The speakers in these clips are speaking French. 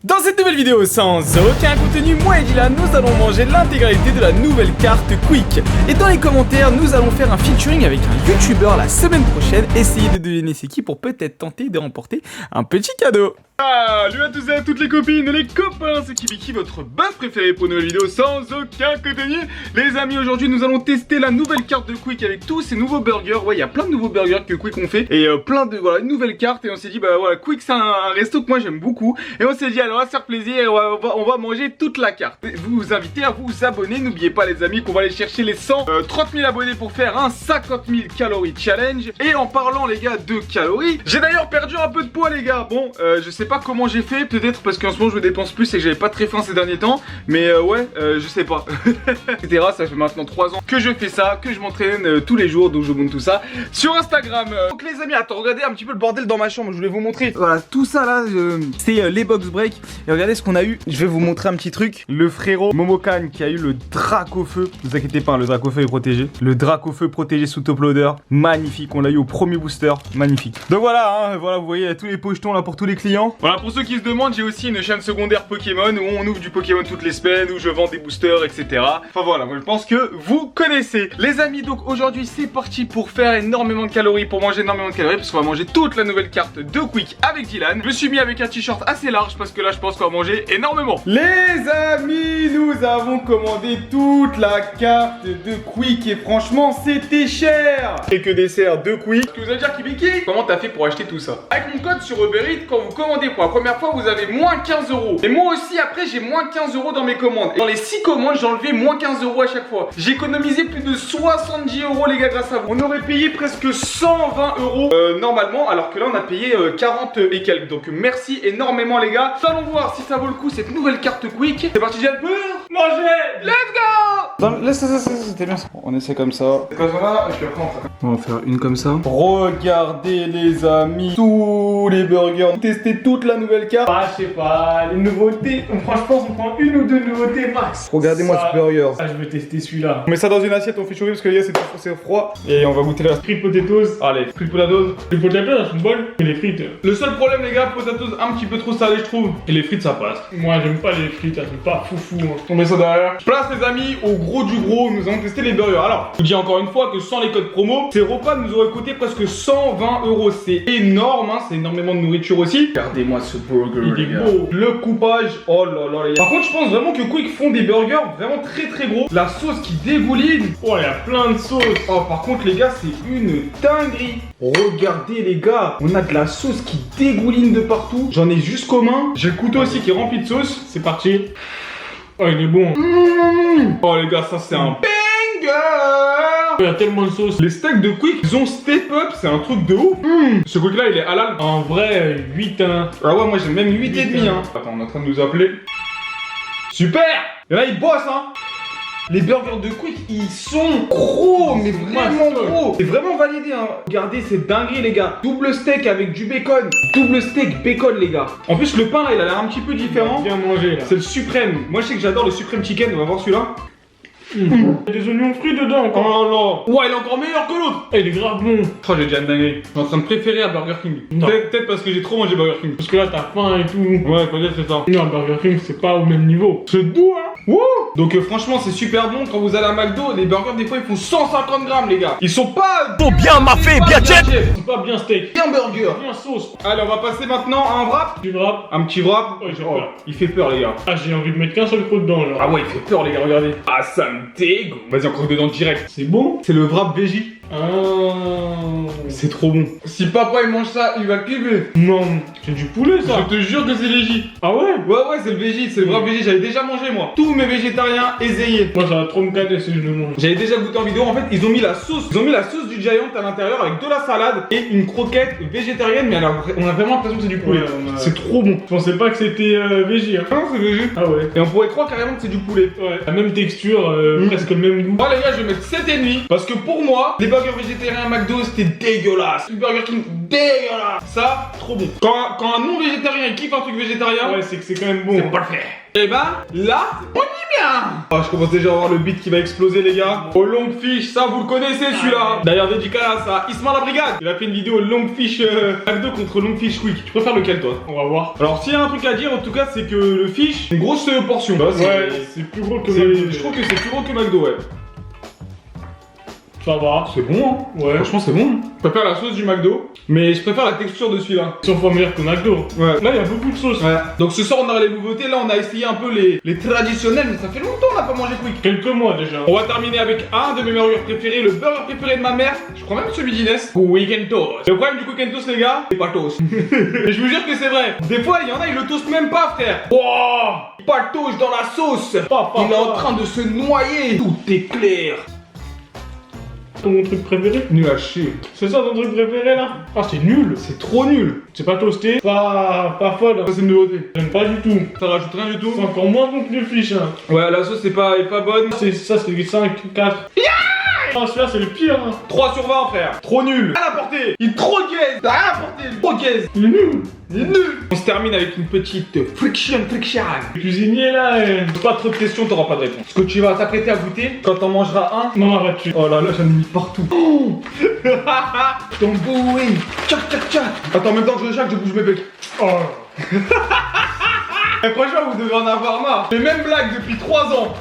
Dans cette nouvelle vidéo sans aucun contenu, moi et Dylan, nous allons manger l'intégralité de la nouvelle carte Quick. Et dans les commentaires, nous allons faire un featuring avec un YouTuber la semaine prochaine. Essayez de deviner c'est qui pour peut-être tenter de remporter un petit cadeau. Salut à tous et à toutes les copines et les copains, c'est Kibiki, votre buzz préféré pour une nouvelle vidéo sans aucun contenu. Les amis, aujourd'hui nous allons tester la nouvelle carte de Quick avec tous ces nouveaux burgers. Ouais, il y a plein de nouveaux burgers que Quick ont fait et plein de une nouvelle carte. Et on s'est dit, bah voilà, Quick c'est un resto que moi j'aime beaucoup. Et on s'est dit, alors on va se faire plaisir et on va manger toute la carte. Vous invitez à vous abonner, n'oubliez pas les amis qu'on va aller chercher les 130 000 abonnés pour faire un 50 000 calories challenge. Et en parlant les gars de calories, j'ai d'ailleurs perdu un peu de poids les gars. Bon, je sais pas comment j'ai fait, peut-être parce qu'en ce moment je me dépense plus et que j'avais pas très faim ces derniers temps. Mais je sais pas. Etc. Ça fait maintenant 3 ans que je fais ça, que je m'entraîne tous les jours, donc je vous montre tout ça sur Instagram. Donc les amis, attends, regardez un petit peu le bordel dans ma chambre, je voulais vous montrer. Voilà, tout ça là, c'est les box break. Et regardez ce qu'on a eu, je vais vous montrer un petit truc. Le frérot Momokan qui a eu le drac au feu. Ne vous inquiétez pas, le drac au feu est protégé. Le drac au feu protégé sous top loader. Magnifique, on l'a eu au premier booster. Magnifique. Donc voilà, voilà, vous voyez tous les pochetons là pour tous les clients. Voilà, pour ceux qui se demandent, j'ai aussi une chaîne secondaire Pokémon où on ouvre du Pokémon toutes les semaines, où je vends des boosters, etc. Enfin voilà, moi je pense que vous connaissez. Les amis, donc aujourd'hui c'est parti pour faire énormément de calories, pour manger énormément de calories, parce qu'on va manger toute la nouvelle carte de Quick avec Dylan. Je me suis mis avec un t-shirt assez large parce que là je pense qu'on va manger énormément. Les amis, nous avons commandé toute la carte de Quick et franchement c'était cher. Quelques desserts de Quick. Que vous allez dire Kibiki, comment t'as fait pour acheter tout ça? Avec mon code sur Uber Eats, quand vous commandez pour la première fois, vous avez moins 15 €. Et moi aussi après j'ai moins 15 € dans mes commandes. Et dans les 6 commandes j'ai enlevé moins 15 € à chaque fois. J'ai économisé plus de 70 € les gars grâce à vous. On aurait payé presque 120 € normalement, alors que là on a payé 40 et quelques. Donc merci énormément les gars. Allons voir si ça vaut le coup cette nouvelle carte Quick. C'est parti, j'ai le peur. Manger. Let's go. Laisse ça, c'était bien ça. On essaie comme ça. Comme ça, je reprends. On va faire une comme ça. Regardez les amis, tous les burgers. Tester toute la nouvelle carte. Ah, je sais pas, les nouveautés. Franchement, on prend une ou deux nouveautés max. Regardez-moi ce burger. Ah, je vais tester celui-là. On met ça dans une assiette, on fait chauffer parce que les gars c'est froid. Et on va goûter la Frites potatoes. Allez, frites potatoes. Les potatoes, elles sont bonnes. Et les frites. Le seul problème les gars, potatoes un petit peu trop salé je trouve. Et les frites ça passe. Moi j'aime pas les frites, elles sont pas foufou. On met ça derrière. Place les amis, au gros du gros, nous allons tester les burgers. Alors, je vous dis encore une fois que sans les codes promo, ces repas nous auraient coûté presque 120 €. C'est énorme, hein, c'est énormément de nourriture aussi. Regardez-moi ce burger. Il est beau. Le coupage, oh là là les gars. Par contre, je pense vraiment que Quick font des burgers vraiment très gros. La sauce qui dégouline. Oh, il y a plein de sauces. Oh, par contre, les gars, c'est une dinguerie. Regardez, les gars, on a de la sauce qui dégouline de partout. J'en ai jusqu'aux mains. J'ai le couteau aussi qui est rempli de sauce. C'est parti. Oh, il est bon. Oh, les gars, ça, c'est un banger. Il y a tellement de sauce. Les steaks de Quick, ils ont step up, c'est un truc de ouf. Ce Quick là, il est halal. En vrai, 8 hein. Ah ouais, moi j'ai même 8,5 hein. Attends, on est en train de nous appeler. Super. Et là, ils bossent hein. Les burgers de Quick, ils sont gros, mais vraiment gros. C'est vraiment validé hein. Regardez cette dinguerie les gars. Double steak avec du bacon. Double steak bacon les gars. En plus le pain là, il a l'air un petit peu différent. Bien mangé là. C'est le suprême. Moi je sais que j'adore le supreme chicken, on va voir celui-là. Il y a des oignons frits dedans encore. Oh là. Ouais, il est encore meilleur que l'autre. Il est grave bon. Oh, j'ai déjà une dinguerie. Je suis en train de préférer à Burger King. Peut-être parce que j'ai trop mangé Burger King. Parce que là t'as faim et tout. Ouais, peut-être c'est ça. Non, Burger King c'est pas au même niveau. C'est doux hein. Wouh. Donc franchement c'est super bon. Quand vous allez à McDo, les burgers des fois ils font 150 grammes les gars. Ils sont pas bien maffés, bien check. C'est pas bien steak. Bien burger. Bien sauce. Allez, on va passer maintenant à un wrap. Du wrap. Un petit wrap. Oh, j'ai peur. Il fait peur les gars. Ah, j'ai envie de mettre qu'un seul croc dedans là. Ah ouais, il fait peur les gars, regardez. Ah ça me dégoûte. Vas-y, on croque dedans direct. C'est bon. C'est le wrap veggie. Ah. C'est trop bon. Si papa il mange ça, il va kiffer. Non, c'est du poulet ça. Je te jure que c'est veggie. Ah ouais. Ouais, c'est le veggie, c'est le wrap veggie. J'avais déjà mangé moi. Tous mes végétariens essayés. Moi ça va trop me caler si je le mange. J'avais déjà goûté en vidéo. En fait, ils ont mis la sauce. Ils ont mis la sauce du Giant à l'intérieur avec de la salade et une croquette végétarienne. Mais alors, on a vraiment l'impression que c'est du poulet. Ouais, c'est trop bon. Je pensais pas que c'était végé. Hein. Non, c'est veggie. Ah ouais. Et on pourrait croire carrément que c'est du poulet. Ouais. La même texture, presque le même goût. Bon les gars, je vais mettre 7,5 parce que pour moi, les burgers végétariens McDo, c'était dégueulasse. Le Burger King, dégueulasse. Ça, trop bon. Quand un non-végétarien il kiffe un truc végétarien, Ouais, c'est que c'est quand même bon. c'est parfait. Et ben, là, on y est bien. Oh, je commence déjà à voir le beat qui va exploser, les gars. Au long fish, ça vous le connaissez celui-là. D'ailleurs, dédicace à Isma la Brigade. Il a fait une vidéo long fish McDo contre long fish quick. Tu préfères lequel, toi? On va voir. Alors, s'il y a un truc à dire, en tout cas, c'est que le fish, c'est une grosse portion. Bah, Ouais, c'est plus gros que je McDo. trouve que c'est plus gros que McDo, ouais. Ça va. C'est bon, hein. Ouais. Franchement, c'est bon. Je préfère la sauce du McDo, mais je préfère la texture de celui-là. 100 fois meilleur que McDo. Ouais. Là, il y a beaucoup de sauce. Ouais. Donc ce soir, on aura les nouveautés. Là, on a essayé un peu les traditionnels, mais ça fait longtemps qu'on n'a pas mangé quick. Quelques mois déjà. On va terminer avec un de mes burgers préférés, le burger préféré de ma mère. Je crois même celui d'Inès. Quick Toast. Le problème du Quick Toast, les gars, c'est pas toast. Et je vous jure que c'est vrai. Des fois, il y en a, ils le toastent même pas, frère. Wow, pas de toast dans la sauce. Il est en train de se noyer. Tout est clair. Mon truc préféré? Nul à chier. C'est ça ton truc préféré là? Ah, c'est nul. C'est trop nul. C'est pas toasté, pas folle. Ça, c'est une nouveauté. J'aime pas du tout. Ça rajoute rien du tout. C'est encore moins bon que le fish. Hein. Ouais, la sauce est pas bonne. C'est 5, 4. Ah, celui-là, c'est le pire. Hein. 3 sur 20, frère. Trop nul. Rien à porter. Il est trop gaze. T'as rien à porter. Trop gaze. Il est nul. Il est nul. On se termine avec une petite friction. Le cuisinier là, Pas trop de questions, t'auras pas de réponse. Ce que tu vas t'apprêter à goûter, quand t'en mangeras un. Non, arrête-tu. Oh là là, j'en ai mis partout. Oh. Ton bouing. Tchac, tchac, tchac. Attends, en même temps que je jacque, je bouge mes becs. Oh. Et franchement, vous devez en avoir marre. Les mêmes blagues depuis 3 ans.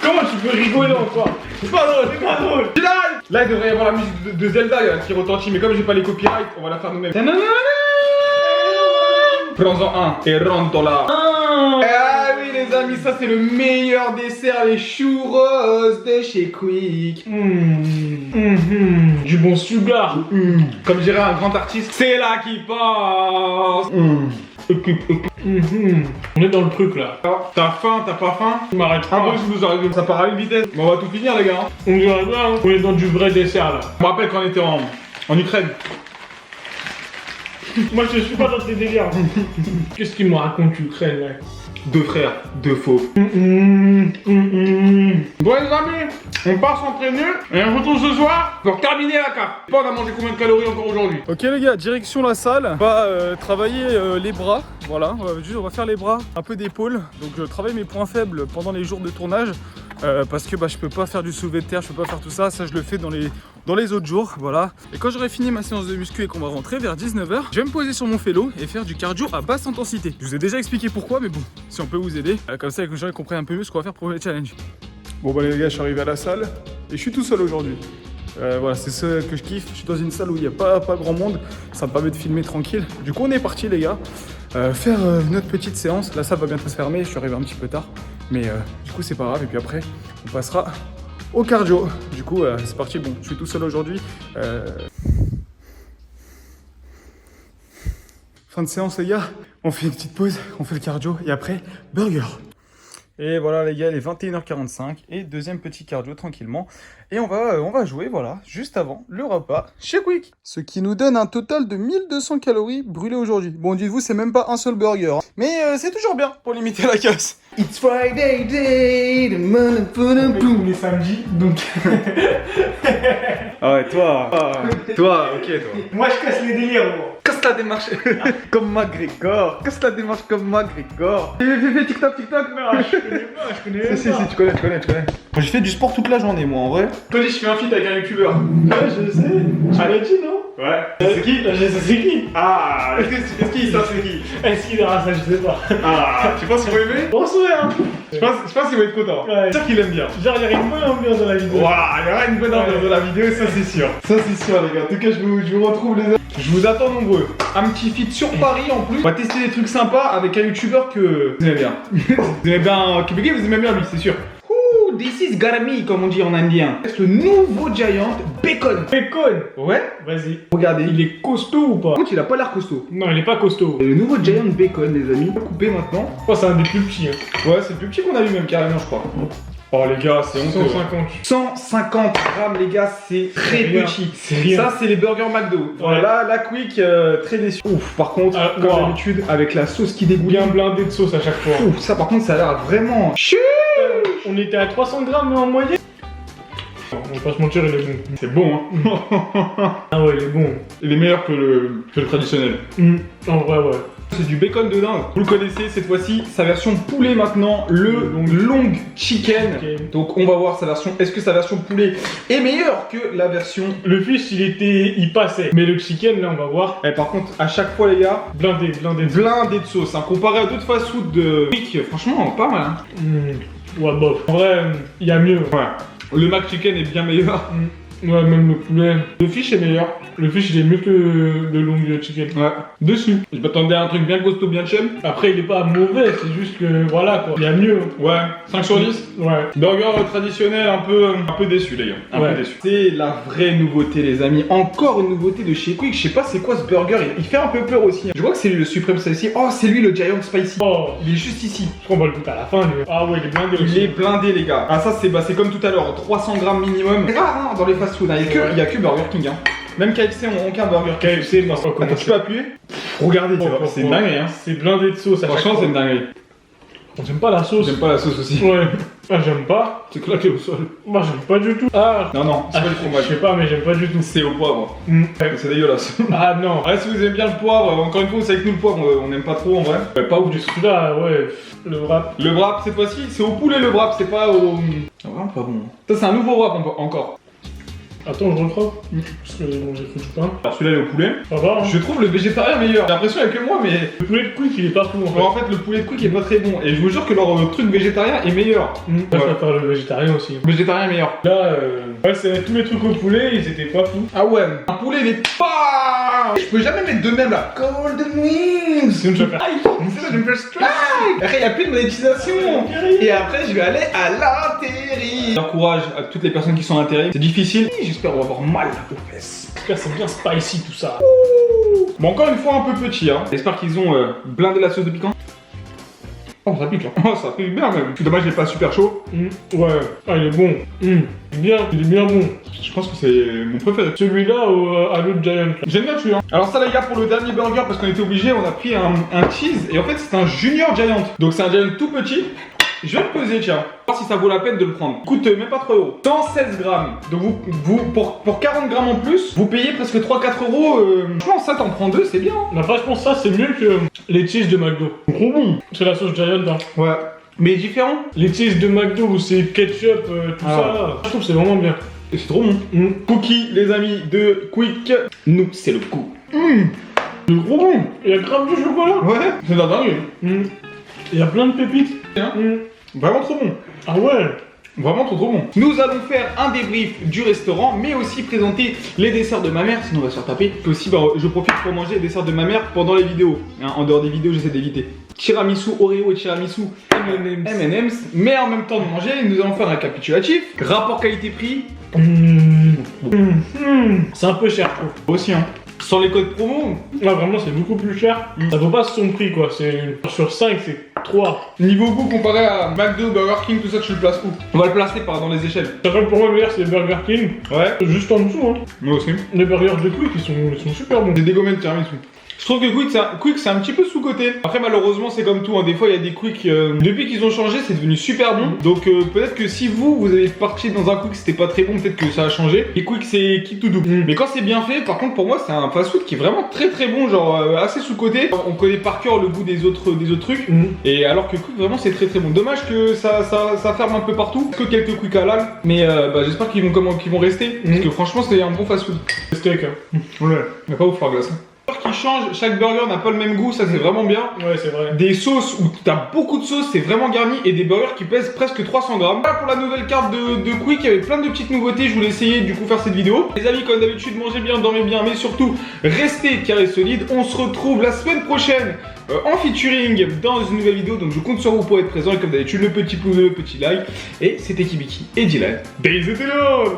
Comment tu peux rigoler encore? C'est pas drôle, c'est pas drôle. Là, il devrait y avoir la musique de Zelda là, qui retentit, mais comme j'ai pas les copyrights, on va la faire nous-mêmes. Prends-en un et rentre là. Ah oui, les amis, ça c'est le meilleur dessert, les churros de chez Quick. Du bon sugar. Comme dirait un grand artiste, c'est là qui passe. On est dans le truc là. Alors, t'as faim, t'as pas faim? Tu m'arrêtes pas. Impossible, nous arrive, ça part à une vitesse. Mais on va tout finir, les gars. On dirait bien, hein. On est dans du vrai dessert là. Je me rappelle quand on était en Ukraine. Moi je suis pas dans tes délires. Qu'est-ce qu'il me raconte Ukraine là? 2 frères, 2 fauves. Bon les amis, on part s'entraîner et on se retrouve ce soir pour terminer la carte. On a mangé combien de calories encore aujourd'hui? Ok les gars, direction la salle, on va travailler les bras, voilà, on va faire les bras, un peu d'épaule, donc je travaille mes points faibles pendant les jours de tournage, parce que je peux pas faire du soulevé de terre, je peux pas faire tout ça, je le fais dans les autres jours, voilà. Et quand j'aurai fini ma séance de muscu et qu'on va rentrer vers 19h, je vais me poser sur mon vélo et faire du cardio à basse intensité. Je vous ai déjà expliqué pourquoi, mais bon, si on peut vous aider, comme ça les gens comprennent un peu mieux ce qu'on va faire pour les challenges. Bon bah les gars, je suis arrivé à la salle et je suis tout seul aujourd'hui. Voilà, c'est ce que je kiffe. Je suis dans une salle où il n'y a pas grand monde. Ça me permet de filmer tranquille. Du coup, on est parti, les gars, faire notre petite séance. La salle va bientôt se fermer. Je suis arrivé un petit peu tard. Mais du coup, c'est pas grave. Et puis après, on passera au cardio. Du coup, c'est parti. Bon, je suis tout seul aujourd'hui. Fin de séance, les gars. On fait une petite pause. On fait le cardio. Et après, burger. Et voilà les gars, il est 21h45 et deuxième petit cardio tranquillement. Et on va jouer, voilà, juste avant le repas chez Quick. Ce qui nous donne un total de 1200 calories brûlées aujourd'hui. Bon, dites-vous, c'est même pas un seul burger. Hein. Mais c'est toujours bien pour limiter la casse. It's Friday day, the money for the Tous les samedis, donc. Ah ouais, toi, ok toi. Moi je casse les délires, moi. Casse la démarche comme McGregor. Casse la démarche comme McGregor. Fais TikTok. Non, je connais pas. Si, tu connais. J'ai fait du sport toute la journée, moi, en vrai. Toi, je fais un feat avec un youtubeur. Ouais, je sais. Tu l'as dit, non? Ouais. C'est qui? Je sais c'est qui. Ah, est-ce qu'il ça, c'est qui? Est-ce qu'il aura ça? Je sais pas. Ah, tu penses qu'il va aimer? Bon, ouais, hein. Je pense qu'il va être content. Ouais. C'est sûr qu'il aime bien. Genre, il y aurait une bonne ambiance dans la vidéo. Waouh, il y aura une bonne ambiance dans la vidéo, ça c'est sûr. Ça c'est sûr, les gars. En tout cas, je vous retrouve, les amis. Je vous attends nombreux. Un petit feat sur Paris en plus. On va tester des trucs sympas avec un youtubeur que vous aimez bien. Vous aimez bien Québécois, vous aimez bien lui, c'est sûr. Ouh, this is Garami, comme on dit en indien. C'est le nouveau Giant Bacon. Bacon. Ouais. Vas-y. Regardez. Il est costaud ou pas? Par contre, il a pas l'air costaud. Non, il est pas costaud. C'est le nouveau Giant Bacon, les amis. Coupé maintenant. Je pense que c'est un des plus petits. Hein. Ouais, c'est le plus petit qu'on a eu même carrément, je crois. Oh les gars, c'est honteux. 150 grammes, les gars, c'est très rien. petit. C'est rien. Ça, c'est les burgers McDo. Ouais. Là, la Quick, très déçu. Ouf, par contre, comme wow. d'habitude, avec la sauce qui dégouline. Bien blindé de sauce à chaque fois. Ouf, ça par contre, ça a l'air vraiment. On était à 300 grammes mais en moyenne. On va pas se mentir, il est bon. C'est bon, hein. Ah ouais, il est bon. Il est meilleur que le traditionnel. En vrai, ouais. C'est du bacon de dingue. Vous le connaissez, cette fois-ci, sa version poulet maintenant, le long chicken. Donc on va voir sa version. Est-ce que sa version poulet est meilleure que la version... Le fish, il passait. Mais le chicken, là, on va voir. Par contre, à chaque fois, les gars, Blindé. blindé de sauce. Hein. Comparé à d'autres fast-food de Quick, franchement, pas mal. Hein. Ouais, bof. En vrai, il y a mieux. Ouais. Le mac chicken est bien meilleur. Ouais, même le poulet. Le fish est meilleur. Le fish, il est mieux que le long chicken. Ouais. Dessus. Je m'attendais à un truc bien costaud, bien chum. Après, il est pas mauvais, c'est juste que voilà quoi. Il y a mieux. Ouais. 5 sur 10. Ouais. Burger traditionnel, un peu déçu, les gars. Un peu déçu. C'est la vraie nouveauté, les amis. Encore une nouveauté de chez Quick. Je sais pas c'est quoi ce burger. Il fait un peu peur aussi. Je vois que c'est lui le Supreme Spicy. Oh, c'est lui le Giant Spicy. Oh. Il est juste ici. Je crois qu'on va le goûter à la fin. Lui. Ah ouais, il est blindé aussi. Il est blindé, les gars. Ah, ça, c'est comme tout à l'heure. 300 grammes minimum. C'est rare, hein, dans les fast-food. Il y a que Burger King. Hein. Même KFC, on n'a aucun burger. KFC, non, c'est pas Attends, tu peux appuyer. Regardez, c'est une dinguerie. Hein. C'est blindé de sauce. Franchement, c'est une dinguerie. J'aime pas la sauce. J'aime pas la sauce aussi. Ouais. Ah, j'aime pas. C'est claqué au sol. Moi, j'aime pas du tout. Ah. Non, c'est pas du fromage. Je sais pas, mais j'aime pas du tout. C'est au poivre. C'est dégueulasse. Ah non. Ouais, si vous aimez bien le poivre, encore une fois, c'est avec nous le poivre, on n'aime pas trop en vrai. Ouais, pas ouf du tout. Celui-là, ouais. Le wrap. Le wrap, cette fois-ci, c'est au poulet le wrap, c'est pas au. C'est vraiment pas bon. Ça, c'est un nouveau wrap encore. Attends, je recroque. Parce que bon, j'ai fait du pain. Alors celui-là, il est au poulet. Ça va, hein. Je trouve le végétarien meilleur. J'ai l'impression qu'il y a que moi, mais. Le poulet de Quick, il est pas fou en fait. En fait, le poulet de Quick est pas très bon. Et je vous jure que leur truc végétarien est meilleur. Je préfère le végétarien aussi. Le végétarien est meilleur. Là, ouais, c'est tous les trucs au poulet, ils étaient pas fous. Ah ouais, un poulet, il est pas. Je peux jamais mettre de même là. Golden Wings. Sinon, tu vas faire. C'est ça, je vais me faire strike. Après, il y a plus de monétisation. Et après, je vais aller à l'intérim. J'encourage à toutes les personnes qui sont à l'intérim. C'est difficile. J'espère qu'on va avoir mal aux fesses. En tout cas, c'est bien spicy tout ça. Bon, encore une fois, un peu petit. Hein. J'espère qu'ils ont blindé la sauce de piquant. Oh, ça pique là. Oh, ça pique bien même. C'est dommage, il est pas super chaud. Ouais. Ah, il est bon. Il est bien bon. Je pense que c'est mon préféré. Celui-là à l'autre Giant. J'aime bien celui-là. Alors ça les gars, pour le dernier burger, parce qu'on était obligé, on a pris un cheese. Et en fait c'est un Junior Giant. Donc c'est un Giant tout petit. Je vais le peser, tiens. Voir si ça vaut la peine de le prendre. Coûte même pas 3 euros. 116 grammes. Donc vous pour 40 grammes en plus, vous payez presque 3-4 euros. Franchement, ça t'en prends deux, c'est bien. Mais après, je pense que ça c'est mieux que les cheese de McDo. Trop bon. C'est la sauce Giant, hein. Ouais. Mais différent. Les cheese de McDo où c'est ketchup, tout ça, je trouve que c'est vraiment bien. Et c'est trop bon. Cookies, les amis de Quick. Nous, c'est le coup. C'est trop bon. Il y a grave du chocolat. Ouais, c'est de la dingue. Il y a plein de pépites. Vraiment trop bon. Ah ouais. Vraiment trop bon. Nous allons faire un débrief du restaurant, mais aussi présenter les desserts de ma mère, sinon on va se faire taper. Aussi, je profite pour manger les desserts de ma mère pendant les vidéos. Hein, en dehors des vidéos, j'essaie d'éviter. Tiramisu Oreo et tiramisu M&M's. Mais en même temps de manger, nous allons faire un récapitulatif. Rapport qualité-prix. C'est un peu cher, je trouve. Aussi, hein. Sans les codes promo. Là, vraiment, c'est beaucoup plus cher. Ça vaut pas son prix, quoi. C'est sur 5, c'est 3. Niveau goût comparé à McDo, Burger King, tout ça, tu le places où? On va le placer dans les échelles. Sachant que pour moi, le meilleur, c'est Burger King. Ouais. Juste en dessous, hein. Moi aussi. Les burgers de Quick, ils sont super bons. J'ai dégommé le tiramisu. Je trouve que Quick c'est un petit peu sous-côté. Après malheureusement c'est comme tout, hein. Des fois il y a des Quick, depuis qu'ils ont changé c'est devenu super bon. Donc peut-être que si vous avez parti dans un Quick c'était pas très bon, peut-être que ça a changé. Et Quick c'est qui tout double. Mais quand c'est bien fait, par contre pour moi c'est un fast-food qui est vraiment très très bon, genre assez sous-côté. On connaît par cœur le goût des autres trucs. Et alors que Quick vraiment c'est très très bon. Dommage que ça ferme un peu partout. Que quelques Quick halal. Mais j'espère qu'ils vont rester. Parce que franchement c'est un bon fast-food. Steak, hein. Ouais. Mais pas ouf faire glace. Qui change, chaque burger n'a pas le même goût, ça c'est vraiment bien. Ouais, c'est vrai. Des sauces où t'as beaucoup de sauce, c'est vraiment garni, et des burgers qui pèsent presque 300 grammes. Voilà pour la nouvelle carte de Quick, il y avait plein de petites nouveautés, je voulais essayer du coup faire cette vidéo. Les amis, comme d'habitude, mangez bien, dormez bien, mais surtout restez carré solide. On se retrouve la semaine prochaine en featuring dans une nouvelle vidéo, donc je compte sur vous pour être présent, et comme d'habitude le petit pouce bleu, le petit like, et c'était Kibiki et Dylan. Bisous tout le monde.